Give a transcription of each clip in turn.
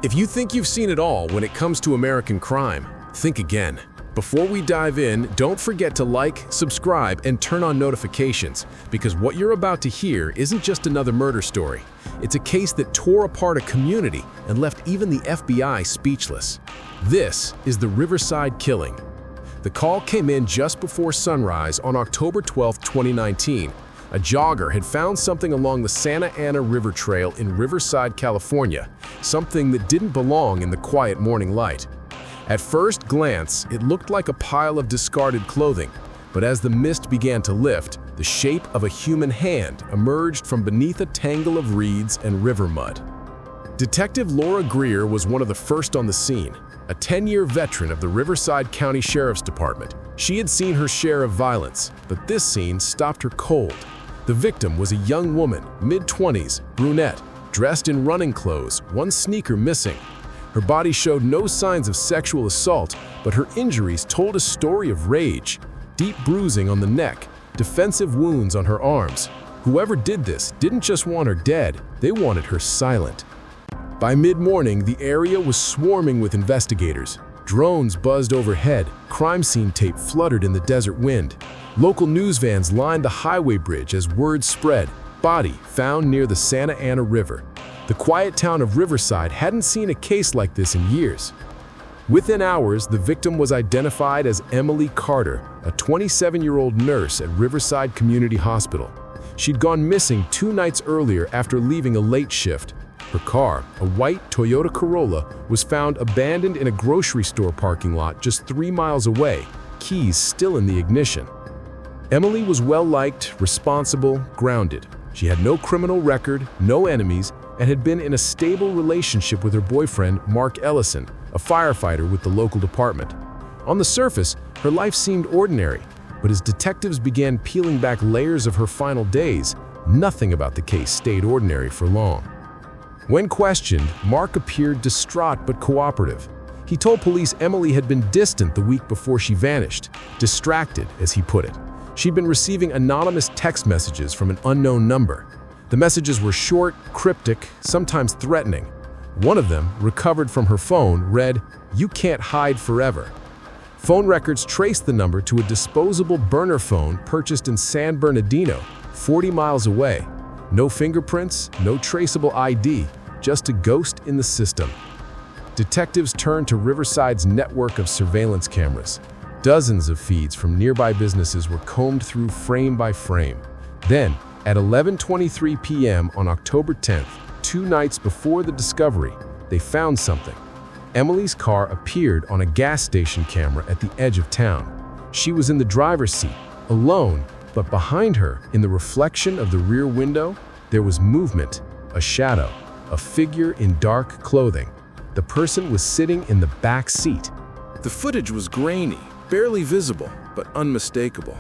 If you think you've seen it all when it comes to American crime, think again. Before we dive in, don't forget to like, subscribe, and turn on notifications, because what you're about to hear isn't just another murder story. It's a case that tore apart a community and left even the FBI speechless. This is the Riverside killing. The call came in just before sunrise on October 12, 2019. A jogger had found something along the Santa Ana River Trail in Riverside, California, something that didn't belong in the quiet morning light. At first glance, it looked like a pile of discarded clothing, but as the mist began to lift, the shape of a human hand emerged from beneath a tangle of reeds and river mud. Detective Laura Greer was one of the first on the scene, a 10-year veteran of the Riverside County Sheriff's Department. She had seen her share of violence, but this scene stopped her cold. The victim was a young woman, mid-20s, brunette, dressed in running clothes, one sneaker missing. Her body showed no signs of sexual assault, but her injuries told a story of rage. Deep bruising on the neck, defensive wounds on her arms. Whoever did this didn't just want her dead, they wanted her silent. By mid-morning, the area was swarming with investigators. Drones buzzed overhead, crime scene tape fluttered in the desert wind. Local news vans lined the highway bridge as word spread. Body found near the Santa Ana River. The quiet town of Riverside hadn't seen a case like this in years. Within hours, the victim was identified as Emily Carter, a 27-year-old nurse at Riverside Community Hospital. She'd gone missing 2 nights earlier after leaving a late shift. Her car, a white Toyota Corolla, was found abandoned in a grocery store parking lot just 3 miles away, keys still in the ignition. Emily was well-liked, responsible, grounded. She had no criminal record, no enemies, and had been in a stable relationship with her boyfriend, Mark Ellison, a firefighter with the local department. On the surface, her life seemed ordinary, but as detectives began peeling back layers of her final days, nothing about the case stayed ordinary for long. When questioned, Mark appeared distraught but cooperative. He told police Emily had been distant the week before she vanished, distracted, as he put it. She'd been receiving anonymous text messages from an unknown number. The messages were short, cryptic, sometimes threatening. One of them, recovered from her phone, read, "You can't hide forever." Phone records traced the number to a disposable burner phone purchased in San Bernardino, 40 miles away. No fingerprints, no traceable ID, just a ghost in the system. Detectives turned to Riverside's network of surveillance cameras. Dozens of feeds from nearby businesses were combed through frame by frame. Then, at 11:23 p.m. on October 10th, 2 nights before the discovery, they found something. Emily's car appeared on a gas station camera at the edge of town. She was in the driver's seat, alone, but behind her, in the reflection of the rear window, there was movement, a shadow, a figure in dark clothing. The person was sitting in the back seat. The footage was grainy, barely visible, but unmistakable.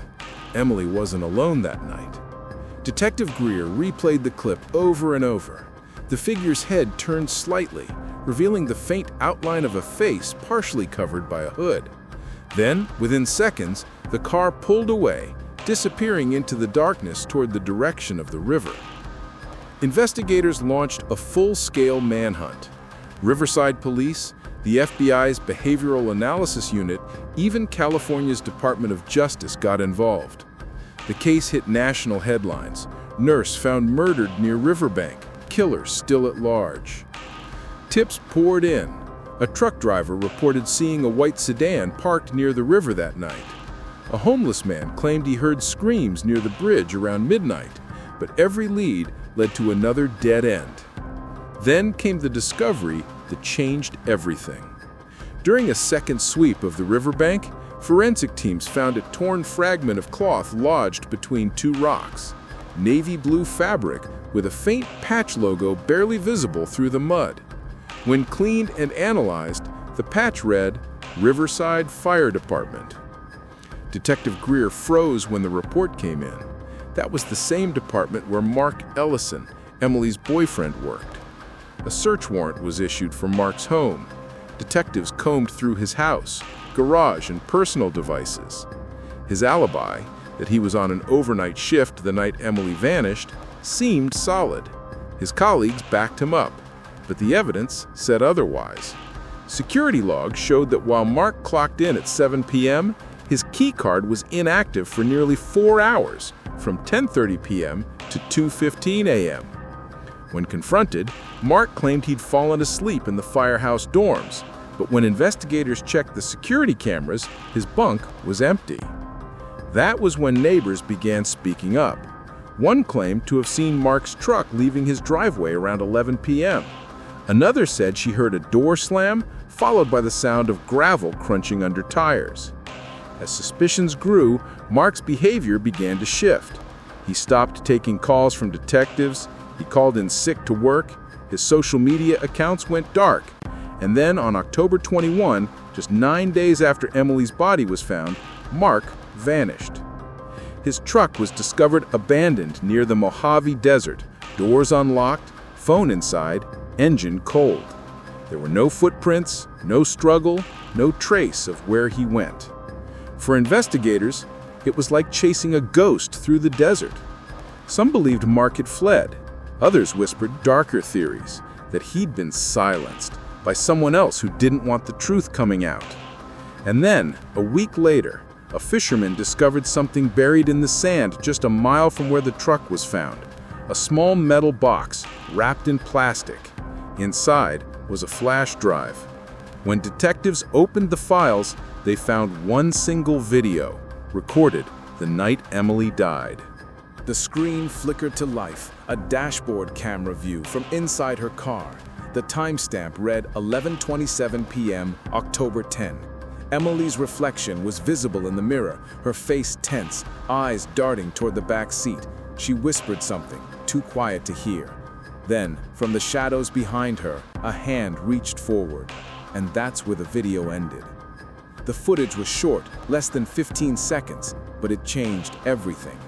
Emily wasn't alone that night. Detective Greer replayed the clip over and over. The figure's head turned slightly, revealing the faint outline of a face partially covered by a hood. Then, within seconds, the car pulled away, disappearing into the darkness toward the direction of the river. Investigators launched a full-scale manhunt. Riverside Police, the FBI's Behavioral Analysis Unit, even California's Department of Justice got involved. The case hit national headlines. Nurse found murdered near riverbank, killer still at large. Tips poured in. A truck driver reported seeing a white sedan parked near the river that night. A homeless man claimed he heard screams near the bridge around midnight, but every lead led to another dead end. Then came the discovery that changed everything. During a second sweep of the riverbank, forensic teams found a torn fragment of cloth lodged between 2 rocks, navy blue fabric with a faint patch logo barely visible through the mud. When cleaned and analyzed, the patch read, "Riverside Fire Department." Detective Greer froze when the report came in. That was the same department where Mark Ellison, Emily's boyfriend, worked. A search warrant was issued for Mark's home. Detectives combed through his house, garage, and personal devices. His alibi, that he was on an overnight shift the night Emily vanished, seemed solid. His colleagues backed him up. but the evidence said otherwise. Security logs showed that while Mark clocked in at 7 p.m., his keycard was inactive for nearly 4 hours, from 10:30 p.m. to 2:15 a.m. When confronted, Mark claimed he'd fallen asleep in the firehouse dorms, but when investigators checked the security cameras, his bunk was empty. That was when neighbors began speaking up. One claimed to have seen Mark's truck leaving his driveway around 11 p.m. Another said she heard a door slam, followed by the sound of gravel crunching under tires. As suspicions grew, Mark's behavior began to shift. He stopped taking calls from detectives, he called in sick to work, his social media accounts went dark, and then on October 21, just 9 days after Emily's body was found, Mark vanished. His truck was discovered abandoned near the Mojave Desert, doors unlocked, phone inside, engine cold. There were no footprints, no struggle, no trace of where he went. For investigators, it was like chasing a ghost through the desert. Some believed Mark had fled. Others whispered darker theories, that he'd been silenced by someone else who didn't want the truth coming out. And then, a week later, a fisherman discovered something buried in the sand just a mile from where the truck was found. A small metal box wrapped in plastic. Inside was a flash drive. When detectives opened the files, they found one single video, recorded the night Emily died. The screen flickered to life, a dashboard camera view from inside her car. The timestamp read 11:27 p.m., October 10. Emily's reflection was visible in the mirror, her face tense, eyes darting toward the back seat. She whispered something, too quiet to hear. Then, from the shadows behind her, a hand reached forward, and that's where the video ended. The footage was short, less than 15 seconds, but it changed everything.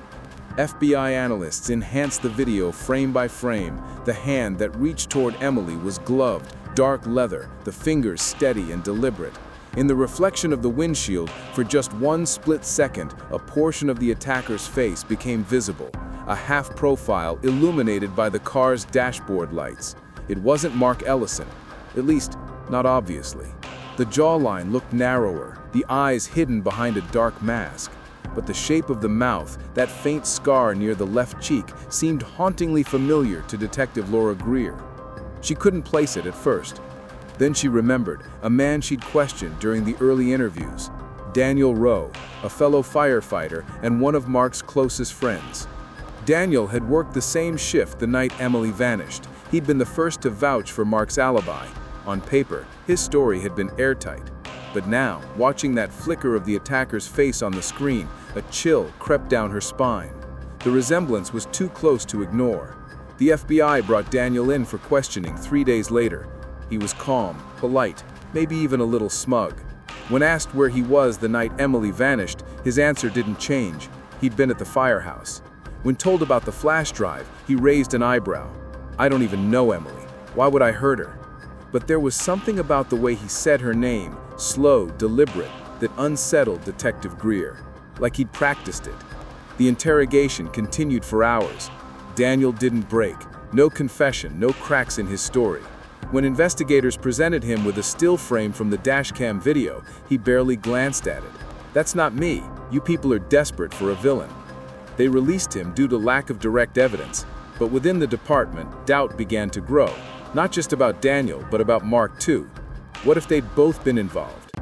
FBI analysts enhanced the video frame by frame. The hand that reached toward Emily was gloved, dark leather, the fingers steady and deliberate. In the reflection of the windshield, for just one split second, a portion of the attacker's face became visible, a half-profile illuminated by the car's dashboard lights. It wasn't Mark Ellison, at least, not obviously. The jawline looked narrower, the eyes hidden behind a dark mask. But the shape of the mouth, that faint scar near the left cheek, seemed hauntingly familiar to Detective Laura Greer. She couldn't place it at first. Then she remembered a man she'd questioned during the early interviews, Daniel Rowe, a fellow firefighter and one of Mark's closest friends. Daniel had worked the same shift the night Emily vanished. He'd been the first to vouch for Mark's alibi. On paper, his story had been airtight. But now, watching that flicker of the attacker's face on the screen, a chill crept down her spine. The resemblance was too close to ignore. The FBI brought Daniel in for questioning 3 days later. He was calm, polite, maybe even a little smug. When asked where he was the night Emily vanished, his answer didn't change. He'd been at the firehouse. When told about the flash drive, he raised an eyebrow. "I don't even know Emily. Why would I hurt her?" But there was something about the way he said her name, slow, deliberate, that unsettled Detective Greer, like he'd practiced it. The interrogation continued for hours. Daniel didn't break. No confession, no cracks in his story. When investigators presented him with a still frame from the dashcam video, he barely glanced at it. "That's not me. You people are desperate for a villain." They released him due to lack of direct evidence, but within the department, doubt began to grow. Not just about Daniel, but about Mark too. What if they'd both been involved?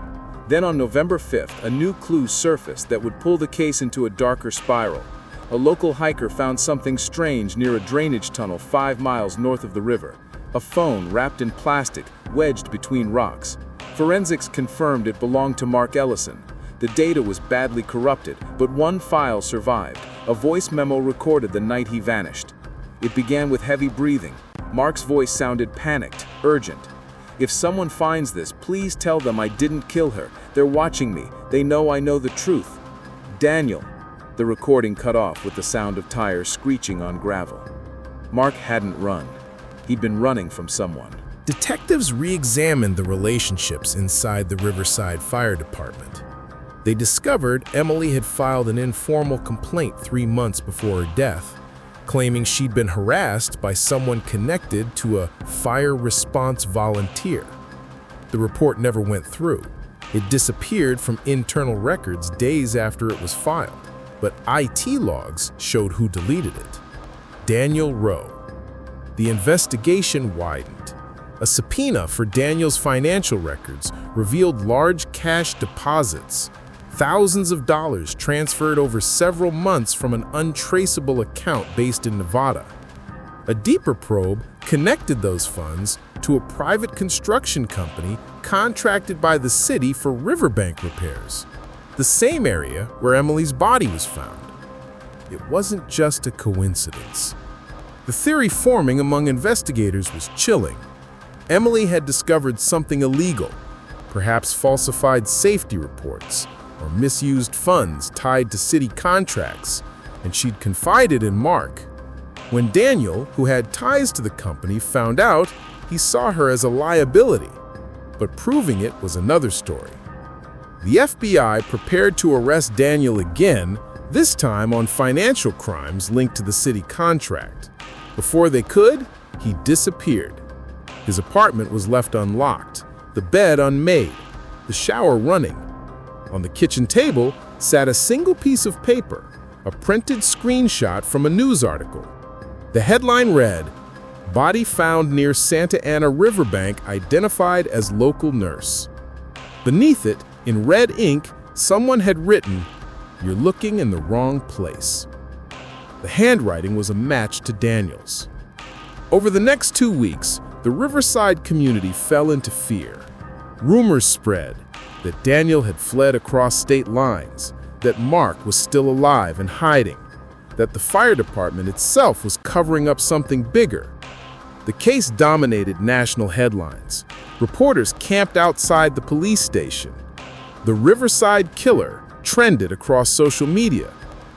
Then on November 5th, a new clue surfaced that would pull the case into a darker spiral. A local hiker found something strange near a drainage tunnel 5 miles north of the river. A phone wrapped in plastic, wedged between rocks. Forensics confirmed it belonged to Mark Ellison. The data was badly corrupted, but one file survived. A voice memo recorded the night he vanished. It began with heavy breathing. Mark's voice sounded panicked, urgent. "If someone finds this, please tell them I didn't kill her. They're watching me. They know I know the truth. Daniel." The recording cut off with the sound of tires screeching on gravel. Mark hadn't run. He'd been running from someone. Detectives re-examined the relationships inside the Riverside Fire Department. They discovered Emily had filed an informal complaint 3 months before her death. claiming she'd been harassed by someone connected to a fire response volunteer. The report never went through. It disappeared from internal records days after it was filed, but IT logs showed who deleted it: Daniel Rowe. The investigation widened. A subpoena for Daniel's financial records revealed large cash deposits, thousands of dollars transferred over several months from an untraceable account based in Nevada. A deeper probe connected those funds to a private construction company contracted by the city for riverbank repairs, the same area where Emily's body was found. It wasn't just a coincidence. The theory forming among investigators was chilling. Emily had discovered something illegal, perhaps falsified safety reports or misused funds tied to city contracts, and she'd confided in Mark. When Daniel, who had ties to the company, found out, he saw her as a liability. But proving it was another story. The FBI prepared to arrest Daniel again, this time on financial crimes linked to the city contract. Before they could, he disappeared. His apartment was left unlocked, the bed unmade, the shower running. On the kitchen table sat a single piece of paper, a printed screenshot from a news article. The headline read, "Body found near Santa Ana riverbank identified as local nurse." Beneath it, in red ink, someone had written, "You're looking in the wrong place." The handwriting was a match to Daniel's. Over the next 2 weeks, the Riverside community fell into fear. Rumors spread that Daniel had fled across state lines, that Mark was still alive and hiding, that the fire department itself was covering up something bigger. The case dominated national headlines. Reporters camped outside the police station. The Riverside killer trended across social media,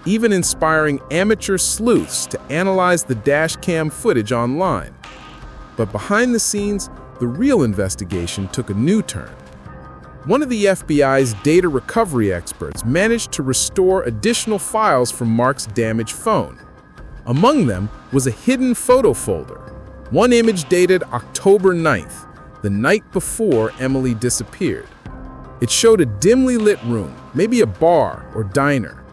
even inspiring amateur sleuths to analyze the dashcam footage online. But behind the scenes, the real investigation took a new turn. One of the FBI's data recovery experts managed to restore additional files from Mark's damaged phone. Among them was a hidden photo folder, one image dated October 9th, the night before Emily disappeared. It showed a dimly lit room, maybe a bar or diner.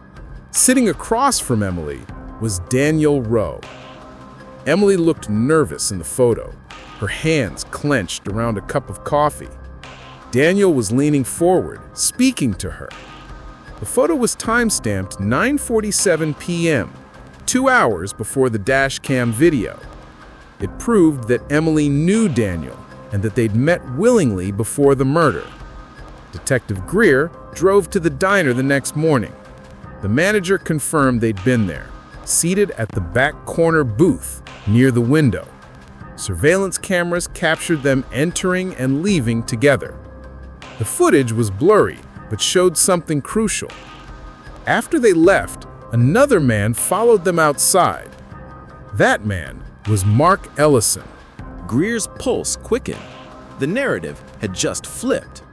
Sitting across from Emily was Daniel Rowe. Emily looked nervous in the photo, her hands clenched around a cup of coffee. Daniel was leaning forward, speaking to her. The photo was time-stamped 9:47 p.m., 2 hours before the dashcam video. It proved that Emily knew Daniel and that they'd met willingly before the murder. Detective Greer drove to the diner the next morning. The manager confirmed they'd been there, seated at the back corner booth near the window. Surveillance cameras captured them entering and leaving together. The footage was blurry, but showed something crucial. After they left, another man followed them outside. That man was Mark Ellison. Greer's pulse quickened. The narrative had just flipped.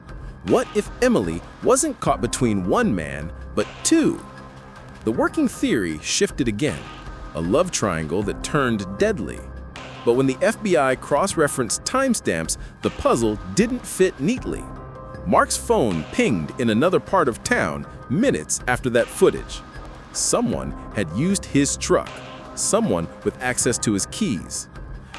What if Emily wasn't caught between one man, but two? The working theory shifted again, a love triangle that turned deadly. But when the FBI cross-referenced timestamps, the puzzle didn't fit neatly. Mark's phone pinged in another part of town minutes after that footage. Someone had used his truck, someone with access to his keys.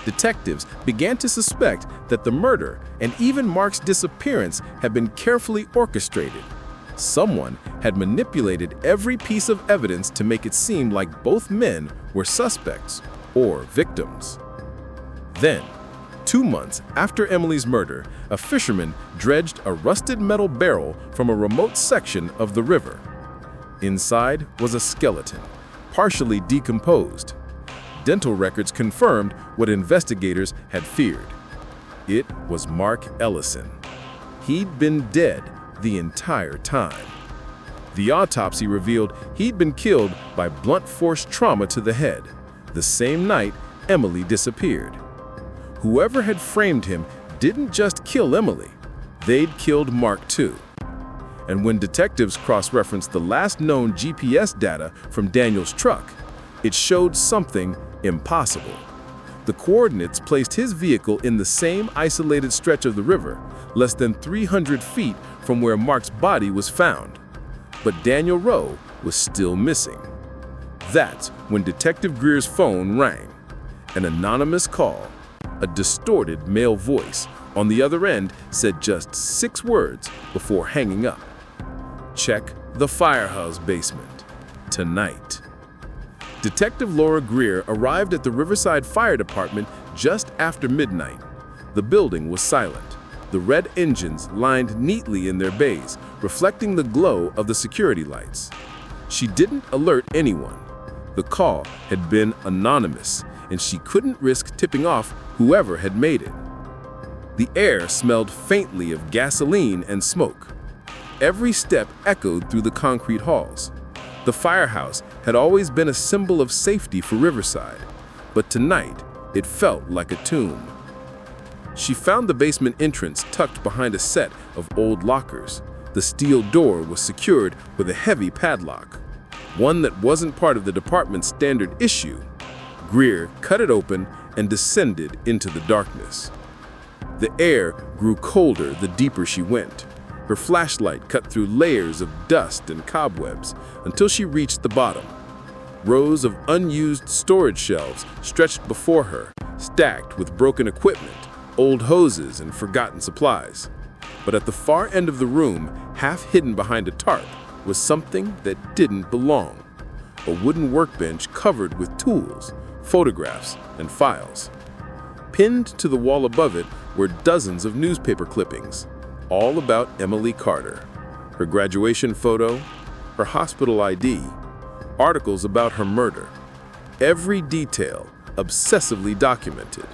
Detectives began to suspect that the murder and even Mark's disappearance had been carefully orchestrated. Someone had manipulated every piece of evidence to make it seem like both men were suspects or victims. Then, 2 months after Emily's murder, a fisherman dredged a rusted metal barrel from a remote section of the river. Inside was a skeleton, partially decomposed. Dental records confirmed what investigators had feared. It was Mark Ellison. He'd been dead the entire time. The autopsy revealed he'd been killed by blunt force trauma to the head, the same night Emily disappeared. Whoever had framed him didn't just kill Emily, they'd killed Mark too. And when detectives cross-referenced the last known GPS data from Daniel's truck, It showed something impossible. The coordinates placed his vehicle in the same isolated stretch of the river, less than 300 feet from where Mark's body was found. But Daniel Rowe was still missing. That's when Detective Greer's phone rang. An anonymous call. A distorted male voice on the other end said just 6 words before hanging up. Check the firehouse basement. Tonight. Detective Laura Greer arrived at the Riverside Fire Department just after midnight. The building was silent. The red engines lined neatly in their bays, reflecting the glow of the security lights. She didn't alert anyone. The call had been anonymous, and she couldn't risk tipping off whoever had made it. The air smelled faintly of gasoline and smoke. Every step echoed through the concrete halls. The firehouse had always been a symbol of safety for Riverside, but tonight it felt like a tomb. She found the basement entrance tucked behind a set of old lockers. The steel door was secured with a heavy padlock, one that wasn't part of the department's standard issue. Greer cut it open and descended into the darkness. The air grew colder the deeper she went. Her flashlight cut through layers of dust and cobwebs until she reached the bottom. Rows of unused storage shelves stretched before her, stacked with broken equipment, old hoses, and forgotten supplies. But at the far end of the room, half hidden behind a tarp, was something that didn't belong. A wooden workbench covered with tools, photographs, and files. Pinned to the wall above it were dozens of newspaper clippings, all about Emily Carter. Her graduation photo, her hospital ID, articles about her murder. Every detail obsessively documented.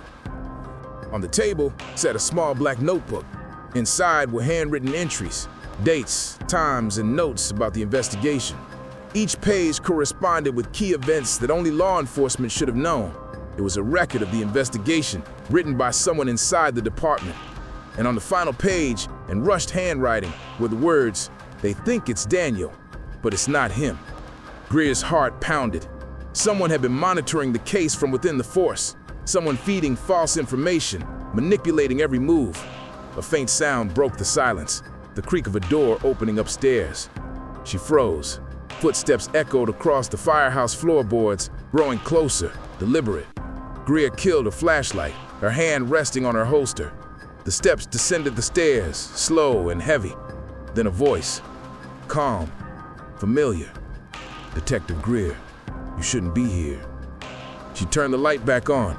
On the table sat a small black notebook. Inside were handwritten entries, dates, times, and notes about the investigation. Each page corresponded with key events that only law enforcement should have known. It was a record of the investigation, written by someone inside the department. And on the final page, in rushed handwriting, were the words, "They think it's Daniel, but it's not him." Greer's heart pounded. Someone had been monitoring the case from within the force. Someone feeding false information, manipulating every move. A faint sound broke the silence, the creak of a door opening upstairs. She froze. Footsteps echoed across the firehouse floorboards, growing closer, deliberate. Greer killed her flashlight, her hand resting on her holster. The steps descended the stairs, slow and heavy. Then a voice, calm, familiar. "Detective Greer, you shouldn't be here." She turned the light back on.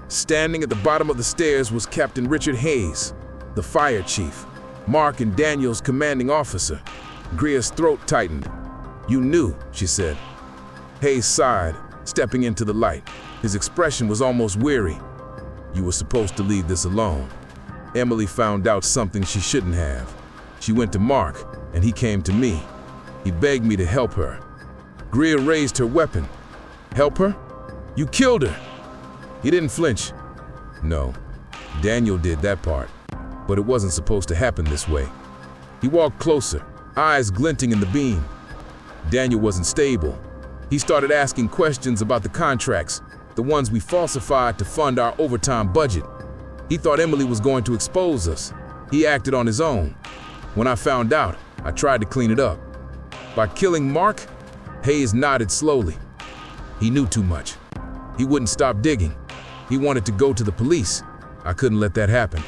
Standing at the bottom of the stairs was Captain Richard Hayes, the fire chief, Mark and Daniel's commanding officer. Greer's throat tightened. "You knew," she said. Hayes sighed, stepping into the light. His expression was almost weary. "You were supposed to leave this alone. Emily found out something she shouldn't have. She went to Mark, and he came to me. He begged me to help her." Greer raised her weapon. "Help her? You killed her!" He didn't flinch. "No, Daniel did that part, but it wasn't supposed to happen this way." He walked closer, eyes glinting in the beam. "Daniel wasn't stable. He started asking questions about the contracts, the ones we falsified to fund our overtime budget. He thought Emily was going to expose us. He acted on his own. When I found out, I tried to clean it up. By killing Mark," Hayes nodded slowly. "He knew too much. He wouldn't stop digging. He wanted to go to the police. I couldn't let that happen."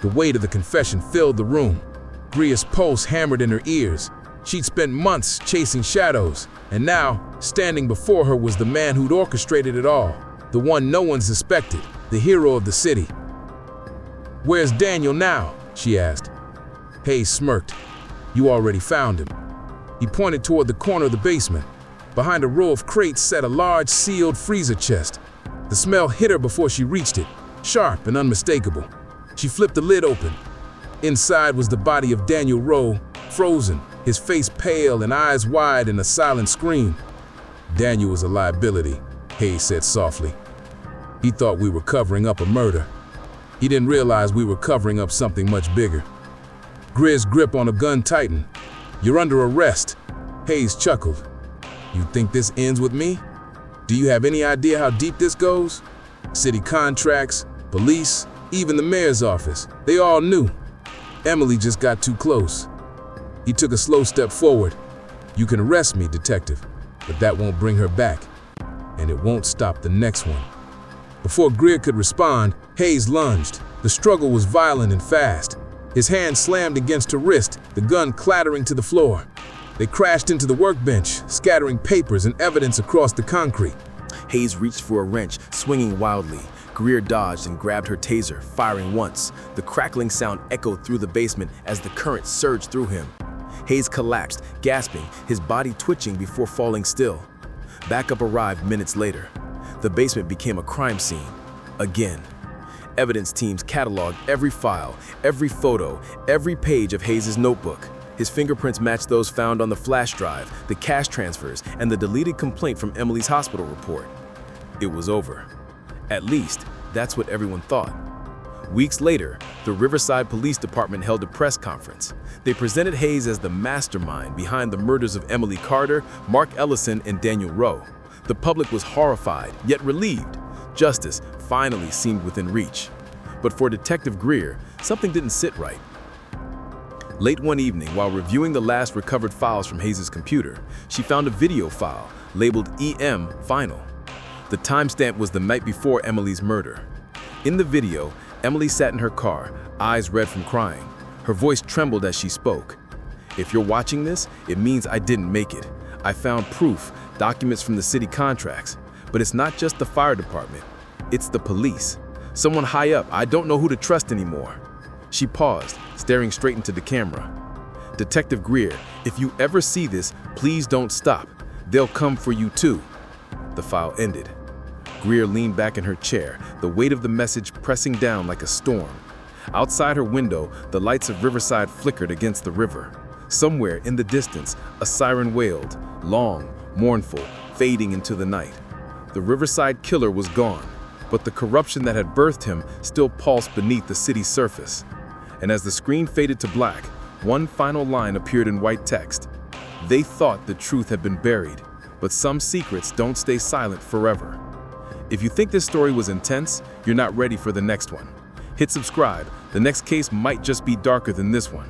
The weight of the confession filled the room. Greer's pulse hammered in her ears. She'd spent months chasing shadows, and now, standing before her was the man who'd orchestrated it all, the one no one suspected, the hero of the city. "Where's Daniel now?" she asked. Hayes smirked. "You already found him." He pointed toward the corner of the basement. Behind a row of crates sat a large sealed freezer chest. The smell hit her before she reached it, sharp and unmistakable. She flipped the lid open. Inside was the body of Daniel Rowe, frozen, his face pale and eyes wide in a silent scream. "Daniel was a liability," Hayes said softly. "He thought we were covering up a murder. He didn't realize we were covering up something much bigger." Greer's grip on a gun tightened. "You're under arrest." Hayes chuckled. "You think this ends with me?" Do you have any idea how deep this goes? City contracts, police, even the mayor's office, they all knew. Emily just got too close. He took a slow step forward. You can arrest me, detective, but that won't bring her back, and it won't stop the next one. Before Greer could respond, Hayes lunged. The struggle was violent and fast. His hand slammed against her wrist, the gun clattering to the floor. They crashed into the workbench, scattering papers and evidence across the concrete. Hayes reached for a wrench, swinging wildly. Greer dodged and grabbed her taser, firing once. The crackling sound echoed through the basement as the current surged through him. Hayes collapsed, gasping, his body twitching before falling still. Backup arrived minutes later. The basement became a crime scene. Again. Evidence teams cataloged every file, every photo, every page of Hayes' notebook. His fingerprints matched those found on the flash drive, the cash transfers, and the deleted complaint from Emily's hospital report. It was over. At least, that's what everyone thought. Weeks later, the Riverside Police Department held a press conference. They presented Hayes as the mastermind behind the murders of Emily Carter, Mark Ellison, and Daniel Rowe. The public was horrified, yet relieved. Justice finally seemed within reach. But for Detective Greer, something didn't sit right. Late one evening, while reviewing the last recovered files from Hayes' computer, she found a video file labeled EM Final. The timestamp was the night before Emily's murder. In the video, Emily sat in her car, eyes red from crying. Her voice trembled as she spoke. "If you're watching this, it means I didn't make it. I found proof, documents from the city contracts. But it's not just the fire department. It's the police. Someone high up, I don't know who to trust anymore." She paused, staring straight into the camera. "Detective Greer, if you ever see this, please don't stop. They'll come for you too." The file ended. Greer leaned back in her chair, the weight of the message pressing down like a storm. Outside her window, the lights of Riverside flickered against the river. Somewhere in the distance, a siren wailed, long, mournful, fading into the night. The Riverside killer was gone, but the corruption that had birthed him still pulsed beneath the city's surface. And as the screen faded to black, one final line appeared in white text. They thought the truth had been buried, but some secrets don't stay silent forever. If you think this story was intense, you're not ready for the next one. Hit subscribe. The next case might just be darker than this one.